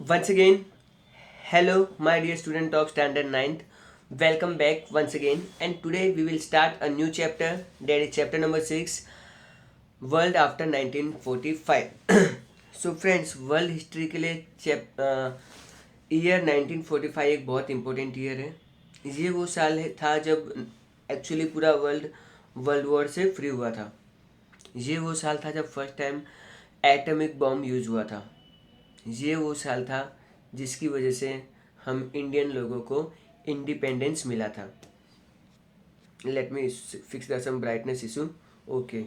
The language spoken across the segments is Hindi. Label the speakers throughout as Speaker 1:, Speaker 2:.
Speaker 1: Once again, hello, my dear student of Standard Ninth. Welcome back once again, and today we will start a new chapter. That is chapter number 6, World after 1945. So friends, world history के लिए ईयर 1945 एक बहुत इम्पोर्टेंट ईयर है. ये वो साल था जब एक्चुअली पूरा वर्ल्ड वर्ल्ड वॉर से फ्री हुआ था. ये वो साल था जब first time atomic bomb use हुआ था. ये वो साल था जिसकी वजह से हम इंडियन लोगों को इंडिपेंडेंस मिला था. Let me fix the some brightness issue. Okay.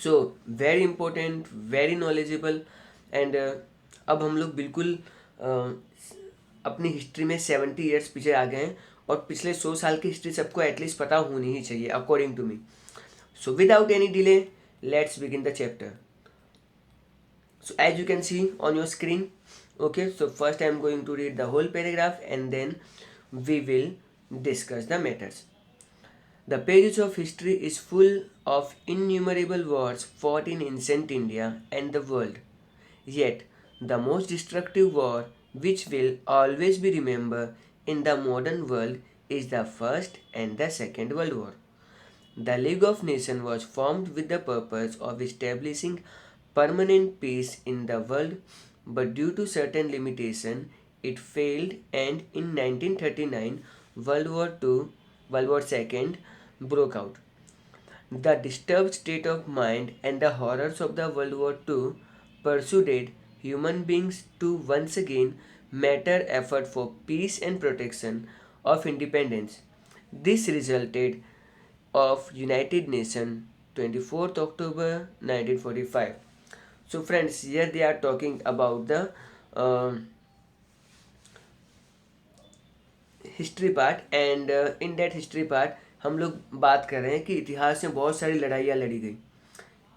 Speaker 1: So very important, very knowledgeable. And अब हम लोग बिल्कुल अपनी हिस्ट्री में 70 ईयर्स पीछे आ गए हैं, और पिछले 100 साल की हिस्ट्री सबको एटलीस्ट पता होनी ही चाहिए according to me. So without any delay, let's begin the chapter. So as you can see on your screen, okay, so first I am going to read the whole paragraph and then we will discuss the matters. The pages of history is full of innumerable wars fought in ancient India and the world. Yet the most destructive war which will always be remembered in the modern world is the First and the Second World War. The League of Nations was formed with the purpose of establishing permanent peace in the world, but due to certain limitation, it failed, and in 1939, World War II, World War II broke out. The disturbed state of mind and the horrors of the World War II persuaded human beings to once again matter effort for peace and protection of independence. This resulted of United Nations 24th October 1945. So friends, here they are talking about the history part. And in that history part हम लोग बात कर रहे हैं कि इतिहास में बहुत सारी लड़ाइयाँ लड़ी गई.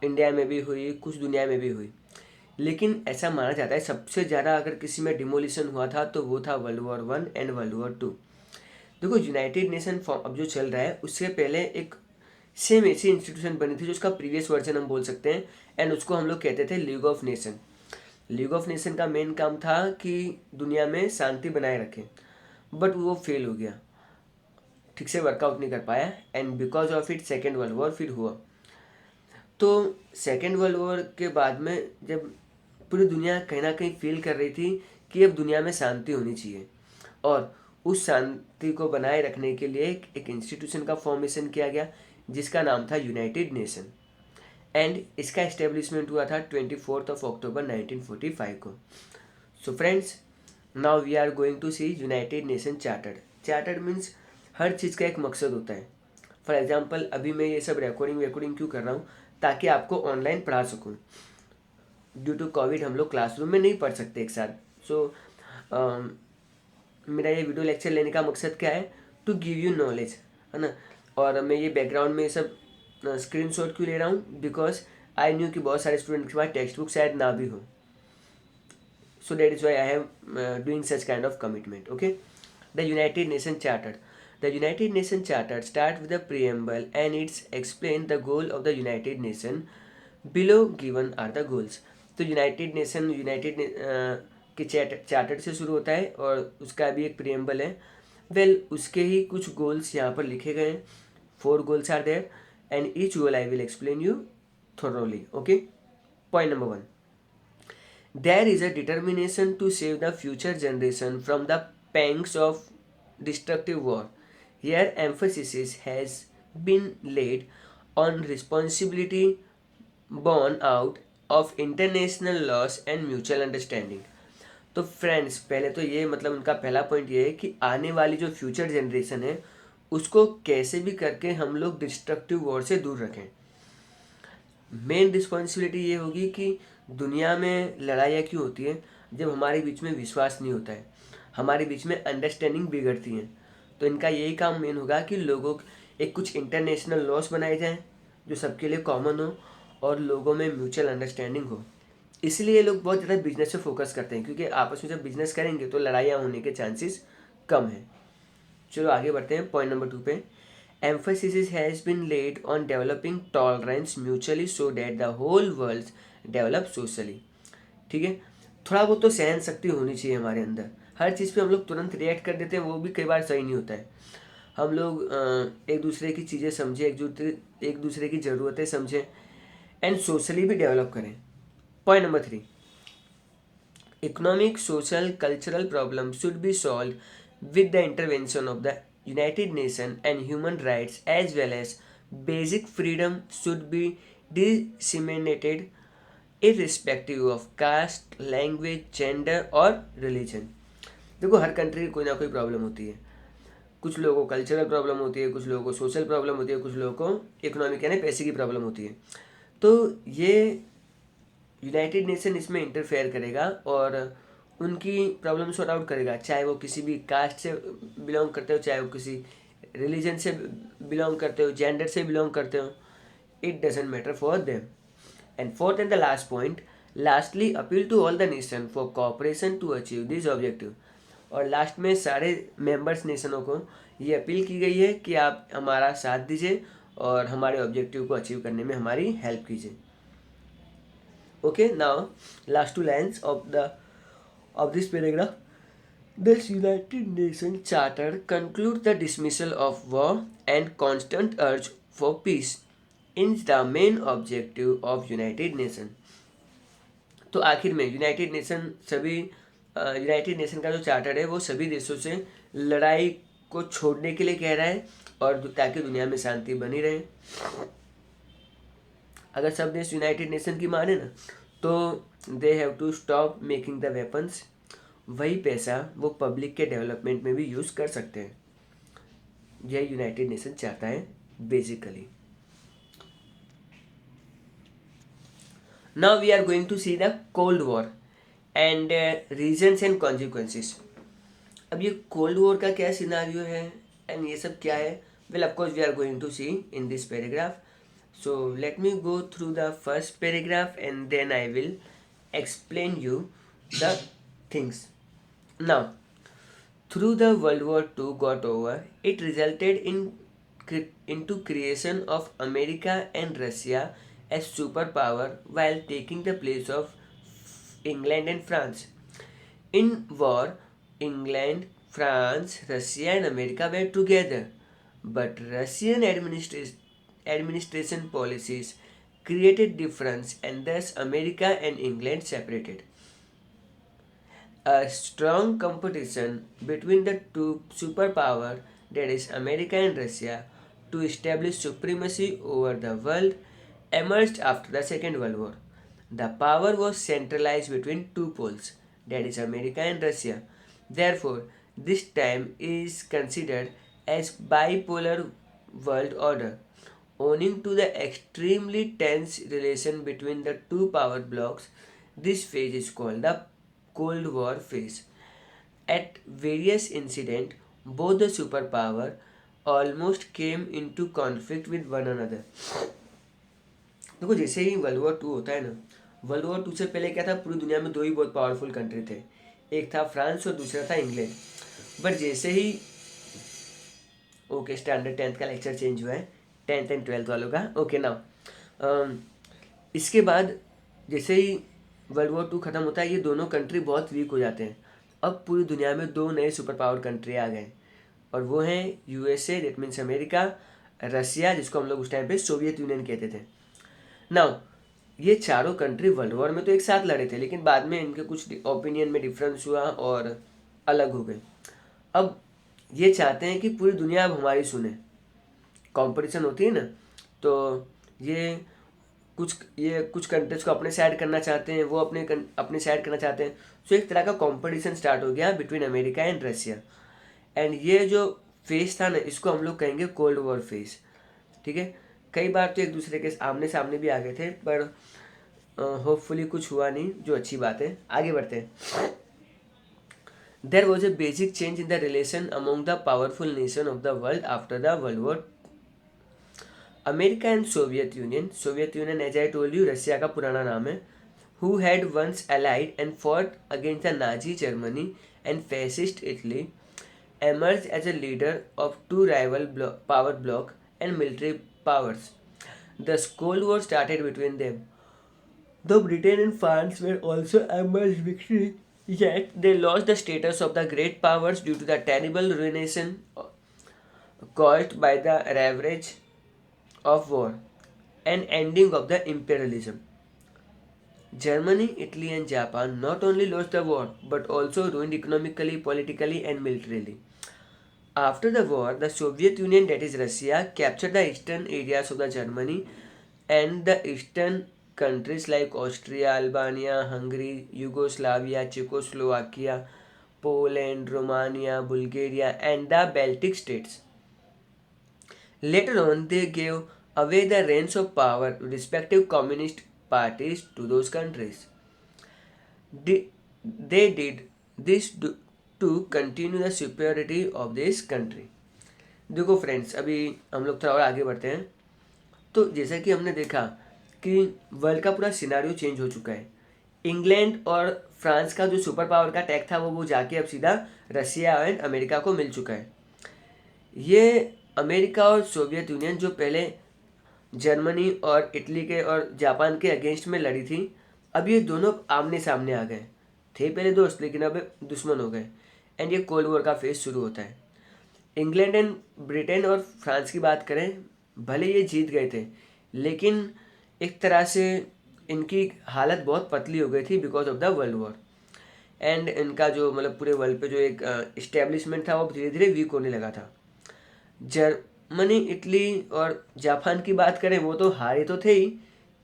Speaker 1: इंडिया में भी हुई, कुछ दुनिया में भी हुई. लेकिन ऐसा माना जाता है सबसे ज़्यादा अगर किसी में डिमोलिशन हुआ था तो वो था world war 1 and world war 2. देखो, यूनाइटेड नेशन फॉर्म अब जो चल रहा है उससे पहले एक सेम ऐसी इंस्टीट्यूशन बनी थी जो उसका प्रीवियस वर्जन हम बोल सकते हैं, एंड उसको हम लोग कहते थे league of nation. League of nation का मेन काम था कि दुनिया में शांति बनाए रखें, बट वो फेल हो गया, ठीक से वर्कआउट नहीं कर पाया, and because of it second world war फिर हुआ. तो सेकेंड वर्ल्ड वॉर के बाद में जब पूरी दुनिया कहीं ना कहीं फील कर रही थी कि अब दुनिया में शांति होनी चाहिए, और उस शांति को बनाए रखने के लिए एक इंस्टीट्यूशन का फॉर्मेशन किया गया जिसका नाम था यूनाइटेड नेशन. एंड इसका इस्टेब्लिशमेंट हुआ था 24 अक्टूबर 1945 को. So friends, now we are going to see United Nation chartered. Chartered means हर चीज़ का एक मकसद होता है. फॉर एग्जांपल, अभी मैं ये सब रिकॉर्डिंग क्यों कर रहा हूँ, ताकि आपको ऑनलाइन पढ़ा सकूँ. ड्यू टू कोविड हम लोग क्लासरूम में नहीं पढ़ सकते एक साथ. सो मेरा ये वीडियो लेक्चर लेने का मकसद क्या है, टू गिव यू नॉलेज, है ना. और मैं ये बैकग्राउंड में ये सब स्क्रीनशॉट क्यों ले रहा हूँ, बिकॉज आई न्यू कि बहुत सारे स्टूडेंट के पास टेक्स्ट बुक शायद ना भी हो. So that is why I am doing such kind of commitment. Okay, the United Nations Charter. The United Nations Charter starts with the preamble and it's explain the goal of the United Nations. Below given are the goals. तो यूनाइटेड नेशन के चार्टर से शुरू होता है और उसका भी एक प्रियम्बल है. वेल, उसके ही कुछ गोल्स यहाँ पर लिखे गए हैं. 4 goals are there and each goal I will explain you thoroughly. Okay, point number 1. There is a determination to save the future generation from the pangs of destructive war. Here emphasis has been laid on responsibility born out of international laws and mutual understanding. तो फ्रेंड्स, पहले तो ये मतलब उनका पहला पॉइंट ये है कि आने वाली जो फ्यूचर जनरेशन है उसको कैसे भी करके हम लोग डिस्ट्रक्टिव वॉर से दूर रखें. मेन रिस्पॉन्सिबिलिटी ये होगी कि दुनिया में लड़ाइयाँ क्यों होती है, जब हमारे बीच में विश्वास नहीं होता है, हमारे बीच में अंडरस्टैंडिंग बिगड़ती है. तो इनका यही काम मेन होगा कि लोगों एक कुछ इंटरनेशनल लॉस बनाए जाएं जो सबके लिए कॉमन हो और लोगों में म्यूचुअल अंडरस्टैंडिंग हो. इसलिए ये लोग बहुत ज़्यादा बिजनेस पे फोकस करते हैं, क्योंकि आपस में जब बिजनेस करेंगे तो लड़ाइयाँ होने के चांसेस कम हैं. चलो आगे बढ़ते हैं पॉइंट नंबर 2 पे. Emphasis has been laid on developing tolerance mutually so that the whole world develop socially. ठीक है, थोड़ा बहुत तो सहन शक्ति होनी चाहिए हमारे अंदर। हर चीज़ पे हम लोग तुरंत रिएक्ट कर देते हैं, वो भी कई बार सही नहीं होता है। हम लोग एक दूसरे की चीज़ें समझें, एक दूसरे की ज़रूरतें समझें एंड सोशली भी डेवलप करें। Point number 3, economic, social, cultural problems should be solved with the intervention of the United Nations, and human rights as well as basic freedom should be disseminated irrespective of caste, language, gender और religion। देखो, हर कंट्री की कोई ना कोई प्रॉब्लम होती है। कुछ लोगों को कल्चरल प्रॉब्लम होती है, कुछ लोगों को सोशल प्रॉब्लम होती है, कुछ लोगों को इकोनॉमिक यानी पैसे की प्रॉब्लम होती है। तो ये यूनाइटेड नेशन इसमें इंटरफेयर करेगा और उनकी प्रॉब्लम सॉर्ट आउट करेगा, चाहे वो किसी भी कास्ट से बिलोंग करते हो, चाहे वो किसी रिलीजन से बिलोंग करते हो, जेंडर से बिलोंग करते हो, it doesn't matter for them. And fourth and the last point, lastly appeal to all the nation for cooperation to achieve this objective. और लास्ट में सारे मेंबर्स नेशनों को ये अपील की गई है कि आप हमारा साथ दीजिए और हमारे ऑब्जेक्टिव को अचीव करने में हमारी हेल्प कीजिए। Okay, now last two lines of this paragraph. This United Nations Charter concludes the dismissal of war and constant urge for peace is the main objective of United Nations. तो आखिर में यूनाइटेड नेशन का जो चार्टर है वो सभी देशों से लड़ाई को छोड़ने के लिए कह रहा है और ताकि दुनिया में शांति बनी रहे। अगर सब देश यूनाइटेड नेशन की माने ना तो they have to stop making the weapons. वही पैसा वो पब्लिक के डेवलपमेंट में भी यूज़ कर सकते हैं। यह यूनाइटेड नेशन चाहता है basically. Now we are going to see the cold war and reasons and consequences. अब ये कोल्ड वॉर का क्या सिनारियो है एंड ये सब क्या है, well of course we are going to see in this paragraph. So let me go through the first paragraph and then I will explain you the things. Now, through the World War II got over, it resulted into creation of America and Russia as superpower while taking the place of England and France. In war, England, France, Russia and America were together, but Russian administration policies created difference and thus America and England separated. A strong competition between the two superpowers, that is America and Russia, to establish supremacy over the world emerged after the Second World War. The power was centralized between two poles, that is America and Russia. Therefore, this time is considered as bipolar world order. Owing to the extremely tense relation between the two power blocks, this phase is called the Cold War phase. At various incidents, both the superpower almost came into conflict with one another. देखो, जैसे ही वर्ल्ड वॉर 2 होता है ना, वर्ल्ड वॉर 2 से पहले क्या था, पूरी दुनिया में दो ही बहुत पावरफुल कंट्री थे, एक था फ्रांस और दूसरा था इंग्लैंड। बट जैसे ही ओके स्टैंडर्ड 10th का लेक्चर चेंज हुआ है, 10th एंड 12th वालों का। ओके नाउ इसके बाद जैसे ही वर्ल्ड वॉर 2 ख़त्म होता है, ये दोनों कंट्री बहुत वीक हो जाते हैं। अब पूरी दुनिया में दो नए सुपर पावर कंट्री आ गए और वो हैं यूएसए, दैट मीन्स अमेरिका, रसिया जिसको हम लोग उस टाइम पे सोवियत यूनियन कहते थे। नाउ ये चारों कंट्री वर्ल्ड वॉर में तो एक साथ लड़े थे, लेकिन बाद में इनके कुछ ओपिनियन में डिफरेंस हुआ और अलग हो गए। अब ये चाहते हैं कि पूरी दुनिया अब हमारी सुने। कंपटीशन होती है ना, तो ये कुछ कंट्रीज को अपने साइड करना चाहते हैं, वो अपने साइड करना चाहते हैं। सो एक तरह का कंपटीशन स्टार्ट हो गया between America and Russia. And ये जो फेज था ना, इसको हम लोग कहेंगे कोल्ड वॉर फेज। ठीक है, कई बार तो एक दूसरे के आमने सामने भी आ गए थे, पर होपफुली कुछ हुआ नहीं, जो अच्छी बात है। आगे बढ़ते हैं। There was a basic change in the relation among the powerful nations of the world after the World War. America and Soviet Union as I told you रसिया का पुराना नाम है, who had once allied and fought against the Nazi Germany and fascist Italy, emerged as a leader of two rival power bloc and military powers. The Cold War started between them. Though Britain and France were also emerged victory, yet they lost the status of the great powers due to the terrible ruination caused by the ravage of war and ending of the imperialism. Germany, Italy, and Japan not only lost the war but also ruined economically, politically, and militarily. After the war, the Soviet Union, that is Russia, captured the eastern areas of the Germany and the eastern countries like Austria, Albania, Hungary, Yugoslavia, Czechoslovakia, Poland, Romania, Bulgaria, and the Baltic states. Later on, they gave away the reins of power to respective communist parties to those countries. They did this to continue the superiority of this country. देखो फ्रेंड्स, अभी हम लोग थोड़ा और आगे बढ़ते हैं। तो जैसा कि हमने देखा कि वर्ल्ड का पूरा सिनारियो चेंज हो चुका है। इंग्लैंड और फ्रांस का जो सुपर पावर का टैग था वो जाके अब सीधा रसिया एंड अमेरिका को मिल चुका है। ये अमेरिका और सोवियत यूनियन जो पहले जर्मनी और इटली के और जापान के अगेंस्ट में लड़ी थी, अब ये दोनों आमने सामने आ गए। थे पहले दोस्त लेकिन अब दुश्मन हो गए एंड ये कोल्ड वॉर का फेज शुरू होता है। इंग्लैंड एंड ब्रिटेन और फ्रांस की बात करें, भले ये जीत गए थे लेकिन एक तरह से इनकी हालत बहुत पतली हो गई थी because of the world war and इनका जो मतलब पूरे वर्ल्ड पे जो एक इस्टेब्लिशमेंट था वो धीरे धीरे वीक होने लगा था। जर्मनी, इटली और जापान की बात करें, वो तो हारे तो थे ही,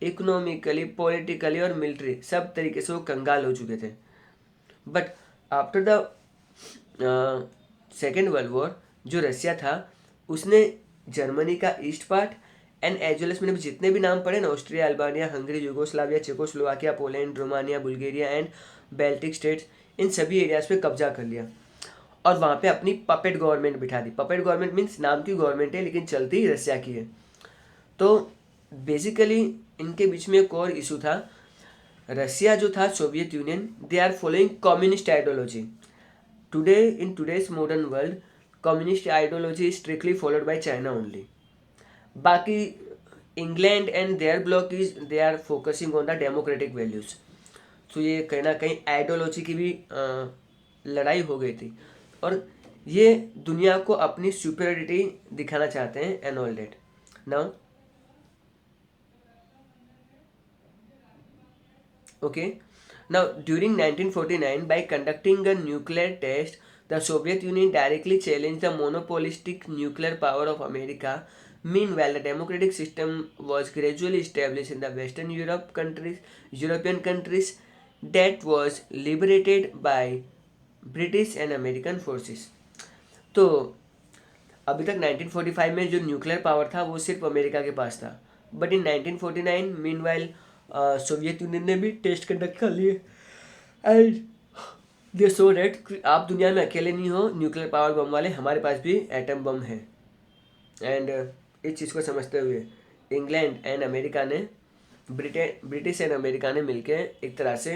Speaker 1: इकोनॉमिकली, पॉलिटिकली और मिलिट्री सब तरीके से वो कंगाल हो चुके थे। But after the second world war जो रसिया था उसने जर्मनी का east part and as well as मैंने जितने भी नाम पढ़े ना, Austria, Albania, Hungary, Yugoslavia, Czechoslovakia, Poland, Romania, Bulgaria and Baltic states, इन सभी एरियाज पे कब्जा कर लिया और वहाँ पे अपनी पपेट गवर्नमेंट बिठा दी। पपेट गवर्नमेंट मीन्स नाम की गवर्नमेंट है लेकिन चलती रसिया की है। तो बेसिकली इनके बीच में एक और इशू था। रसिया जो था, Soviet Union, they are following communist ideology. Today in today's modern world communist ideology is strictly followed by China only. बाकी England and their bloc is they are focusing on the democratic values. तो ये कहीं ना कहीं आइडियोलॉजी की भी लड़ाई हो गई थी और ये दुनिया को अपनी सुपीरियरिटी दिखाना चाहते हैं and all that. Now okay, now during 1949 by conducting a nuclear test, the Soviet Union directly challenged the monopolistic nuclear power of America. Meanwhile, the democratic system was gradually established in the Western European countries that was liberated by British and American forces. तो अभी तक 1945 में जो न्यूक्लियर पावर था वो सिर्फ अमेरिका के पास था, but in 1949 meanwhile Soviet union ने भी टेस्ट कंडक्ट कर लिए एंड दे शो दैट आप दुनिया में अकेले नहीं हो न्यूक्लियर पावर बम वाले, हमारे पास भी एटम बम है। एंड इस चीज़ को समझते हुए इंग्लैंड एंड अमेरिका ने, ब्रिटिश एंड अमेरिका ने मिलकर एक तरह से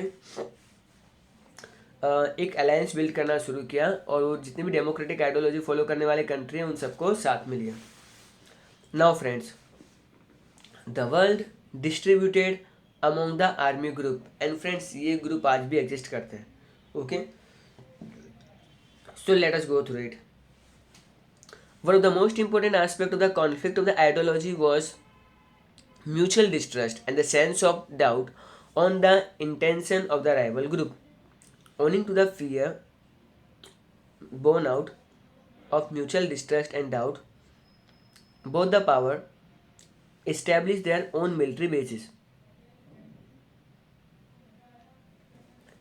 Speaker 1: एक अलायंस बिल्ड करना शुरू किया और वो जितनी भी डेमोक्रेटिक आइडियोलॉजी फॉलो करने वाले कंट्री हैं उन सबको साथ में लिया। Now friends, the world distributed among the army group and friends ये ग्रुप आज भी एग्जिस्ट करते हैं। Okay, so let us go through it. One of the most important aspect of the conflict of the ideology was mutual distrust and the sense of doubt on the intention of the rival group. Owing to the fear born out of mutual distrust and doubt, both the power established their own military bases,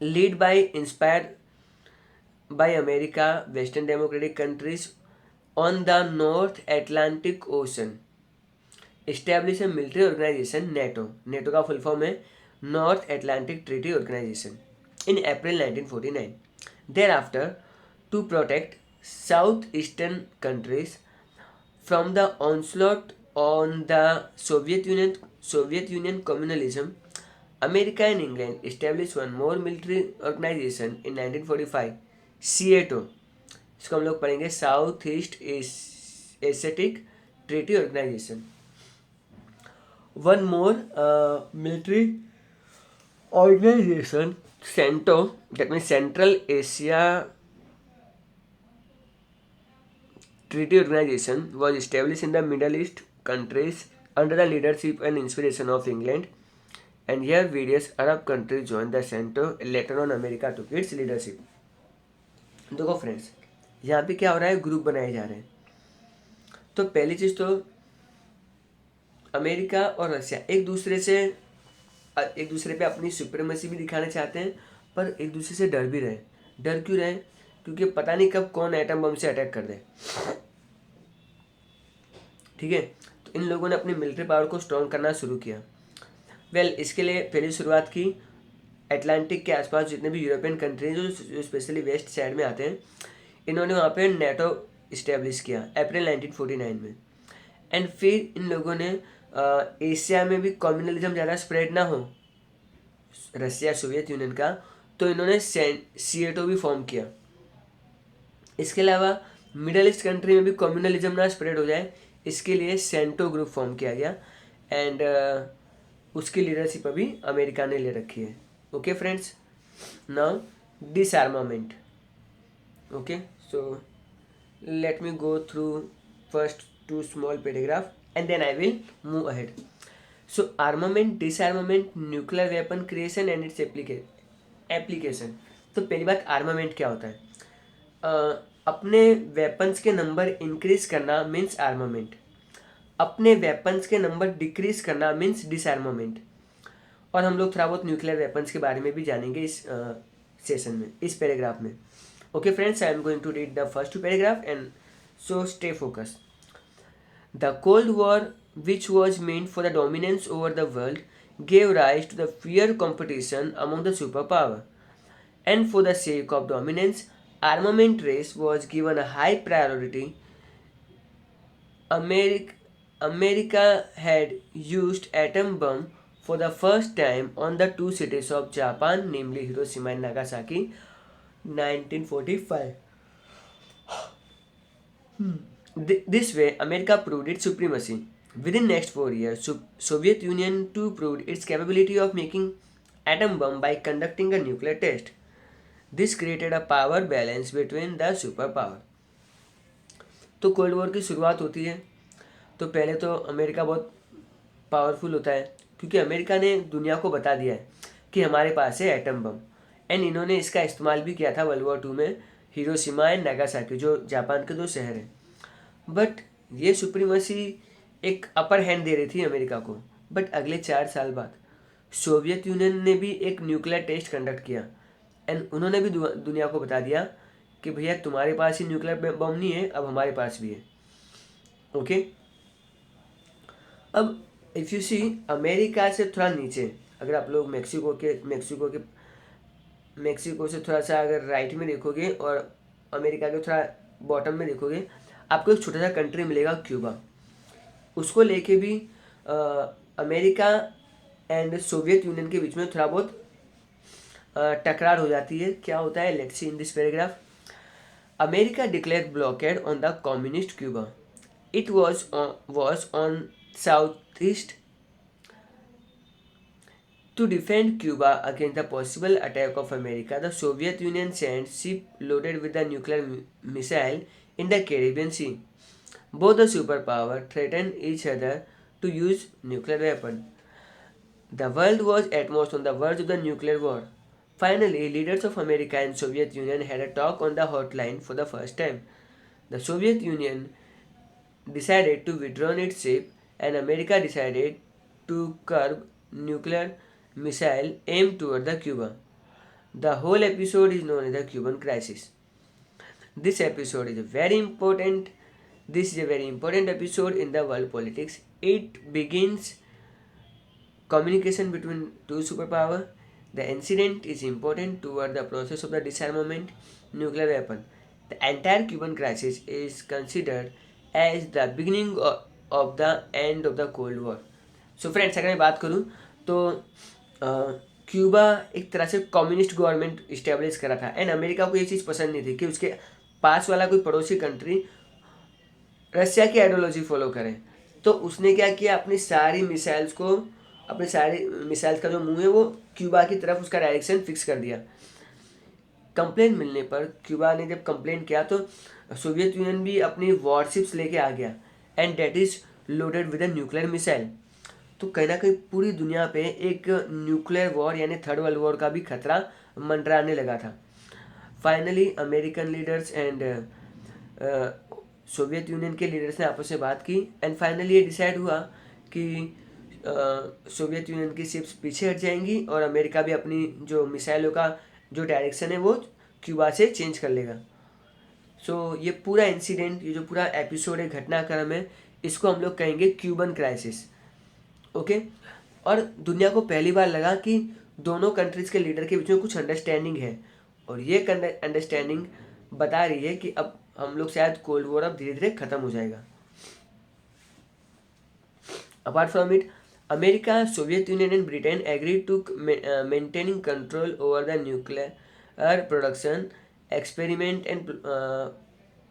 Speaker 1: led by inspired by America, Western democratic countries on the North Atlantic Ocean. Establish a military organization NATO. NATO का फुल फॉर्म है North Atlantic Treaty Organization in April 1949. Thereafter, to protect southeastern countries from the onslaught on the Soviet Union communalism, America and England established one more military organization in 1945, SEATO. इसको हम लोग पढ़ेंगे South East Asiatic treaty organisation. One more military organisation CENTO, that means central Asia Treaty Organization, was established in the Middle East countries under the leadership and inspiration of England, and here various Arab countries joined the center. Later on, America took its leadership. देखो फ्रेंड्स, यहाँ पे क्या हो रहा है, ग्रुप बनाए जा रहे हैं. तो पहली चीज़ तो अमेरिका और रशिया एक दूसरे पे अपनी सुप्रीमेसी भी दिखाना चाहते हैं, पर एक दूसरे से डर भी रहे. डर क्यों रहे? क्योंकि पता नहीं कब कौन एटम बम से अटैक कर दे. ठीक है, तो इन लोगों ने अपनी मिलिट्री पावर को स्ट्रॉन्ग करना शुरू किया. इसके लिए पहली शुरुआत की अटलांटिक के आसपास जितने भी यूरोपियन कंट्रीज जो स्पेशली वेस्ट साइड में आते हैं, इन्होंने वहाँ पे नेटो इस्टेब्लिश किया अप्रैल 1949 में. एंड फिर इन लोगों ने एशिया में भी कम्युनलिज्म ज़्यादा स्प्रेड ना हो रशिया सोवियत यूनियन का, तो इन्होंने सीएटो भी फॉर्म किया. इसके अलावा मिडल ईस्ट कंट्री में भी कम्युनलिज्म ना स्प्रेड हो जाए, इसके लिए सेंटो ग्रुप फॉर्म किया गया. एंड उसकी लीडरशिप अभी अमेरिका ने ले रखी है. Okay friends, now disarmament. Okay, so let me go through first two small paragraph and then I will move ahead. So armament, disarmament, nuclear weapon creation and its application. तो पहली बात, आर्मामेंट क्या होता है? अपने वेपन्स के नंबर इंक्रीज करना मीन्स आर्मामेंट. अपने वेपन्स के नंबर डिक्रीज करना मीन्स डिसआर्मामेंट. और हम लोग थोड़ा बहुत न्यूक्लियर वेपन्स के बारे में भी जानेंगे इस सेशन में, इस पैराग्राफ में. Okay friends, I am going to read the first two paragraph and so stay focus. The cold war, which was meant for the dominance over the world, gave rise to the fierce competition among the superpower. And for the sake of dominance, armament race was given a high priority. America had used atom bomb for the first time on the two cities of Japan, namely Hiroshima and Nagasaki, 1945. This way, America proved its supremacy. Within next 4 years, Soviet Union too proved its capability of making atom bomb by conducting a nuclear test. This created a power balance between the superpower. तो कोल्ड वॉर की शुरुआत होती है, तो पहले तो अमेरिका बहुत पावरफुल होता है, क्योंकि अमेरिका ने दुनिया को बता दिया है कि हमारे पास है एटम बम. एंड इन्होंने इसका इस्तेमाल भी किया था वर्ल्ड वॉर 2 में हिरोशिमा एंड नागासाकी, जो जापान के 2 शहर हैं. बट ये सुप्रीमेसी एक अपर हैंड दे रही थी अमेरिका को. बट अगले 4 साल बाद सोवियत यूनियन ने भी एक न्यूक्लियर टेस्ट कंडक्ट किया एंड उन्होंने भी दुनिया को बता दिया कि भैया तुम्हारे पास ही न्यूक्लियर बम नहीं है, अब हमारे पास भी है. ओके, अब इफ़ यू सी अमेरिका से थोड़ा नीचे, अगर आप लोग मेक्सिको से थोड़ा सा अगर राइट में देखोगे और अमेरिका के थोड़ा बॉटम में देखोगे, आपको एक छोटा सा कंट्री मिलेगा क्यूबा. उसको लेके भी अमेरिका एंड सोवियत यूनियन के बीच में थोड़ा बहुत टकरार हो जाती है. क्या होता है, let's see in this paragraph. America declare blockade on the communist Cuba. It was on south east. To defend Cuba against the possible attack of America, the Soviet Union sent ships loaded with the nuclear missile in the Caribbean Sea. Both the superpowers threatened each other to use nuclear weapons. The world was almost on the verge of the nuclear war. Finally, leaders of America and Soviet Union had a talk on the hotline for the first time. The Soviet Union decided to withdraw its ship, and America decided to curb nuclear missile aimed toward the Cuba. The whole episode is known as the Cuban Crisis. This episode is very important. This is a very important episode in the world politics. It begins communication between two superpowers. The incident is important toward the process of the disarmament nuclear weapon. The entire Cuban crisis is considered as the beginning of the end of the Cold War. So friends, अगर मैं बात करूँ तो क्यूबा एक तरह से कम्युनिस्ट गवर्नमेंट इस्टेब्लिश करा था. एंड अमेरिका को ये चीज़ पसंद नहीं थी कि उसके पास वाला कोई पड़ोसी कंट्री रशिया की आइडियोलॉजी फॉलो करे. तो उसने क्या किया, अपनी सारी मिसाइल्स को अपने सारे मिसाइल का जो मुंह है वो क्यूबा की तरफ उसका डायरेक्शन फिक्स कर दिया। कंप्लेन मिलने पर क्यूबा ने जब कंप्लेन किया तो सोवियत यूनियन भी अपनी वॉरशिप्स लेके आ गया, and that is loaded with a nuclear missile. तो कहीं ना कहीं पूरी दुनिया पे एक न्यूक्लियर वॉर यानी थर्ड वर्ल्ड वॉर का भी खतरा मंडराने लगा था। Finally American leaders and Soviet Union के लीडर्स ने आपस में बात की, एंड फाइनली ये डिसाइड हुआ कि सोवियत यूनियन की शिप्स पीछे हट जाएंगी और अमेरिका भी अपनी जो मिसाइलों का जो डायरेक्शन है वो क्यूबा से चेंज कर लेगा। ये पूरा इंसिडेंट, ये जो पूरा एपिसोड है, घटनाक्रम है, इसको हम लोग कहेंगे क्यूबन क्राइसिस। ओके। और दुनिया को पहली बार लगा कि दोनों कंट्रीज के लीडर के बीच में कुछ अंडरस्टैंडिंग है, और ये अंडरस्टैंडिंग बता रही है कि अब हम लोग शायद कोल्ड वॉर अब धीरे धीरे खत्म हो जाएगा। Apart from it, America, Soviet Union and Britain agreed to maintaining control over the nuclear production, experiment and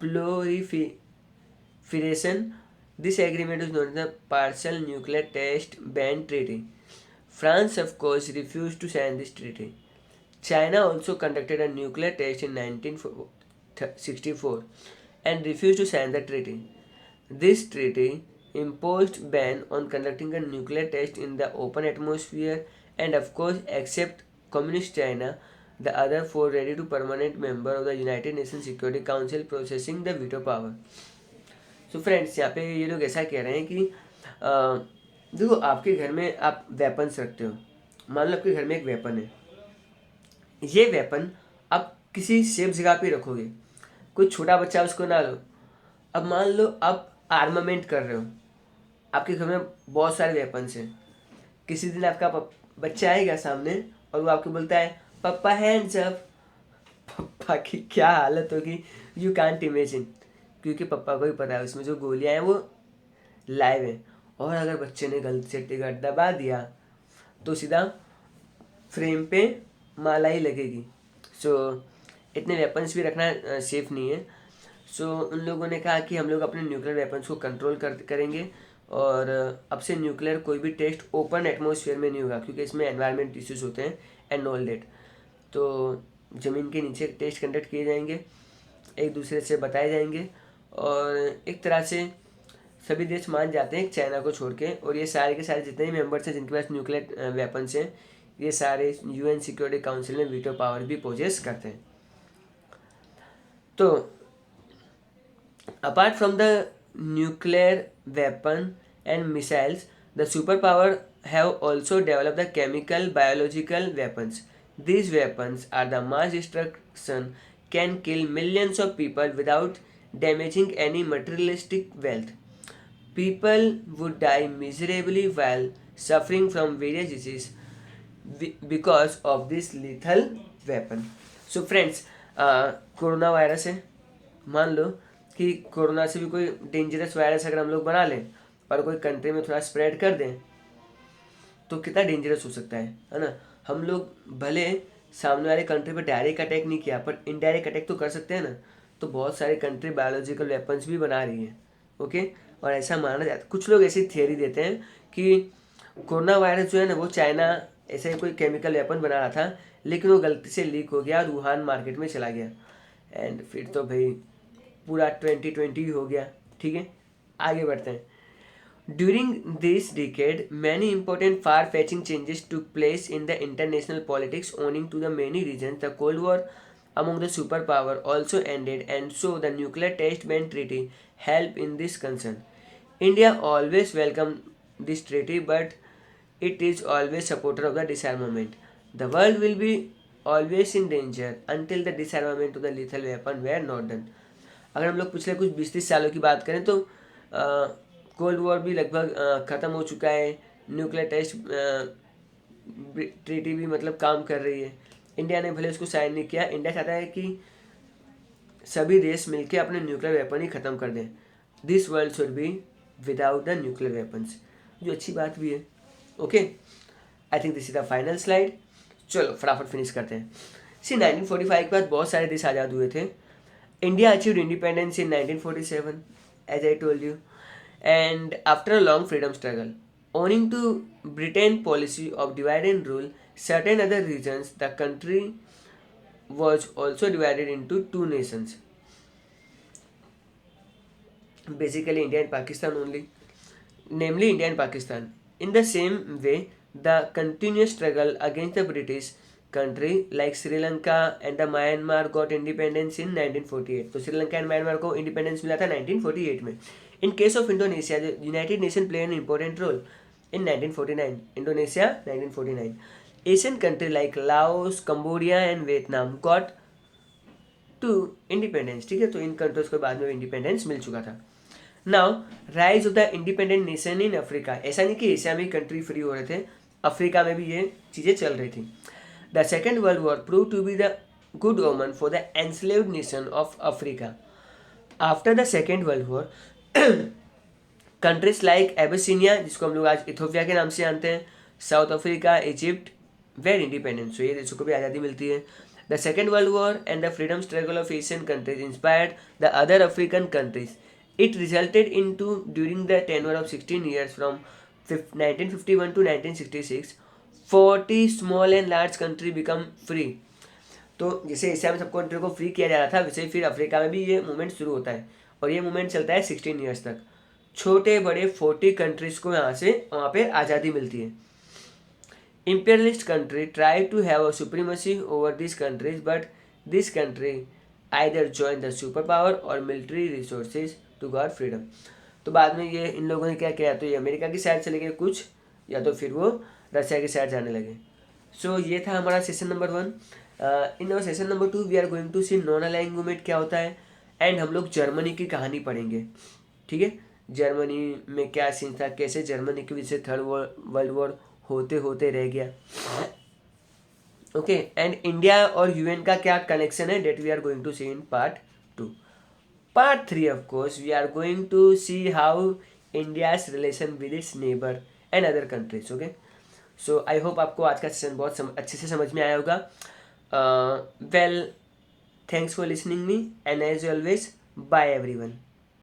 Speaker 1: proliferation. This agreement is known as the Partial Nuclear Test Ban Treaty. France, of course, refused to sign this treaty. China also conducted a nuclear test in 1964 and refused to sign the treaty. This treaty imposed ban on conducting a nuclear test in the open atmosphere, and of course, except Communist China, the other four ready to permanent member of the United Nations Security Council possessing the veto power. So friends, यहाँ पे ये लोग ऐसा कह रहे हैं कि देखो, आपके घर में आप वेपन्स रखते हो। मान लो आपके घर में एक वेपन है, ये वेपन आप किसी सेफ जगह पे रखोगे, कोई छोटा बच्चा उसको ना लो। अब मान लो आप आर्मामेंट कर रहे हो, आपके घर में बहुत सारे वेपन्स हैं। किसी दिन आपका बच्चा आएगा सामने और वो आपको बोलता है पप्पा हैंड्स अप। पप्पा की क्या हालत होगी, यू कांट इमेजिन, क्योंकि पप्पा को ही पता है उसमें जो गोलियां हैं वो लाइव हैं। और अगर बच्चे ने गलती से ट्रिगर दबा दिया तो सीधा फ्रेम पे माला ही लगेगी। इतने वेपन्स भी रखना सेफ नहीं है। उन लोगों ने कहा कि हम लोग अपने न्यूक्लियर वेपन्स को कंट्रोल करेंगे, और अब से न्यूक्लियर कोई भी टेस्ट ओपन एटमॉस्फेयर में नहीं होगा, क्योंकि इसमें एनवायरमेंट इश्यूज होते हैं एंड ऑल डेट। तो ज़मीन के नीचे टेस्ट कंडक्ट किए जाएंगे, एक दूसरे से बताए जाएंगे, और एक तरह से सभी देश मान जाते हैं चाइना को छोड़ के। और ये सारे के सारे जितने भी मेंबर्स हैं जिनके पास न्यूक्लियर वेपन्स हैं, ये सारे यूएन सिक्योरिटी काउंसिल में वीटो पावर भी पोजेस करते हैं। तो apart from the nuclear weapon and missiles, the super power have also developed the chemical biological weapons. These weapons are the mass destruction, can kill millions of people without damaging any materialistic wealth. People would die miserably while suffering from various diseases because of this lethal weapon. So friends, corona virus है, मान लो कि कोरोना से भी कोई डेंजरस वायरस अगर हम लोग बना लें और कोई कंट्री में थोड़ा स्प्रेड कर दें तो कितना डेंजरस हो सकता है ना। हम लोग भले सामने वाले कंट्री पर डायरेक्ट अटैक नहीं किया, पर इनडायरेक्ट अटैक तो कर सकते हैं ना। तो बहुत सारे कंट्री बायोलॉजिकल वेपन्स भी बना रही हैं। ओके। और ऐसा माना जाता है, कुछ लोग ऐसी थियरी देते हैं कि कोरोना वायरस जो है ना वो चाइना ऐसे कोई केमिकल वेपन बना रहा था, लेकिन वो गलती से लीक हो गया और वुहान मार्केट में चला गया, एंड फिर तो भाई पूरा 2020 हो गया। ठीक है, आगे बढ़ते हैं। During this decade, many important far-fetching changes took place in the international politics owing to the many reasons. The Cold War among the superpower also ended, and so the Nuclear Test Ban Treaty helped in this concern. India always welcomed this treaty, but it is always supporter of the disarmament. The world will be always in danger until the disarmament of the lethal weapon were not done. अगर हम लोग पिछले कुछ 20-30 सालों की बात करें तो कोल्ड वॉर भी लगभग ख़त्म हो चुका है। न्यूक्लियर टेस्ट ट्रीटी भी मतलब काम कर रही है। इंडिया ने भले उसको साइन नहीं किया। इंडिया चाहता है कि सभी देश मिलकर अपने न्यूक्लियर वेपन ही ख़त्म कर दें। This world should be without the nuclear weapons, जो अच्छी बात भी है। Okay, I think this is the final slide. चलो फटाफट फिनिश करते हैं। 1945 के बाद बहुत सारे देश आज़ाद हुए थे। India achieved independence in 1947 as I told you, and after a long freedom struggle, Owing to Britain policy of divide and rule, certain other regions, the country was also divided into two nations, basically India and Pakistan only, namely India and Pakistan. In the same way, the continuous struggle against the British country like Sri Lanka and the Myanmar got independence in 1948. तो श्रीलंका एंड म्यांमार को इंडिपेंडेंस मिला था 1948 में. In case of Indonesia, the United Nations play an important role in 1949. Indonesia 1949. Asian country like Laos, Cambodia and Vietnam got to independence. ठीक है, तो इन कंट्रीज को बाद में इंडिपेंडेंस मिल चुका था. Now rise of the independent nation in Africa. ऐसा नहीं कि एशिया में कंट्री फ्री हो रहे थे, अफ्रीका में भी ये चीज़ें चल रही थी. The second world war prove to be the good omen for the enslaved nation of Africa. After the second world war countries like Abyssinia, जिसको हम लोग आज इथोपिया के नाम से जानते हैं, South Africa, Egypt were independent. So ये देशों को भी आज़ादी मिलती है. The second world war and the freedom struggle of Asian countries inspired the other African countries. It resulted into, during the tenure of 16 years from 1951 to 1966, 40 small and large country become free. तो जैसे एशिया में सब कंट्री को फ्री किया जा रहा था, वैसे ही फिर अफ्रीका में भी ये मूवमेंट शुरू होता है और ये मूवमेंट चलता है 16 ईयर्स तक. छोटे बड़े 40 कंट्रीज़ को यहाँ से वहाँ पे आज़ादी मिलती है. Imperialist country tried to have a supremacy over these countries, but this country either joined the superpower or military resources to got freedom. तो बाद में ये इन लोगों ने क्या किया, तो ये अमेरिका की साइड चले गए कुछ, या तो फिर वो रशिया की साइड जाने लगे. सो ये था हमारा सेशन नंबर 1. इन और session number 2 we are going to see non aligning movement क्या होता है, एंड हम लोग जर्मनी की कहानी पढ़ेंगे. ठीक है, जर्मनी में क्या सीन था, कैसे जर्मनी की वजह से थर्ड वर्ल्ड वॉर होते होते रह गया. ओके, एंड इंडिया और यूएन का क्या कनेक्शन है, that we are going to see in part 2. Part 3, of course, we are going to see how India's relation with its neighbor and other countries. Okay, so I hope आपको आज का सेशन बहुत अच्छे से समझ में आया होगा. Well, thanks for listening me, and as always, bye everyone.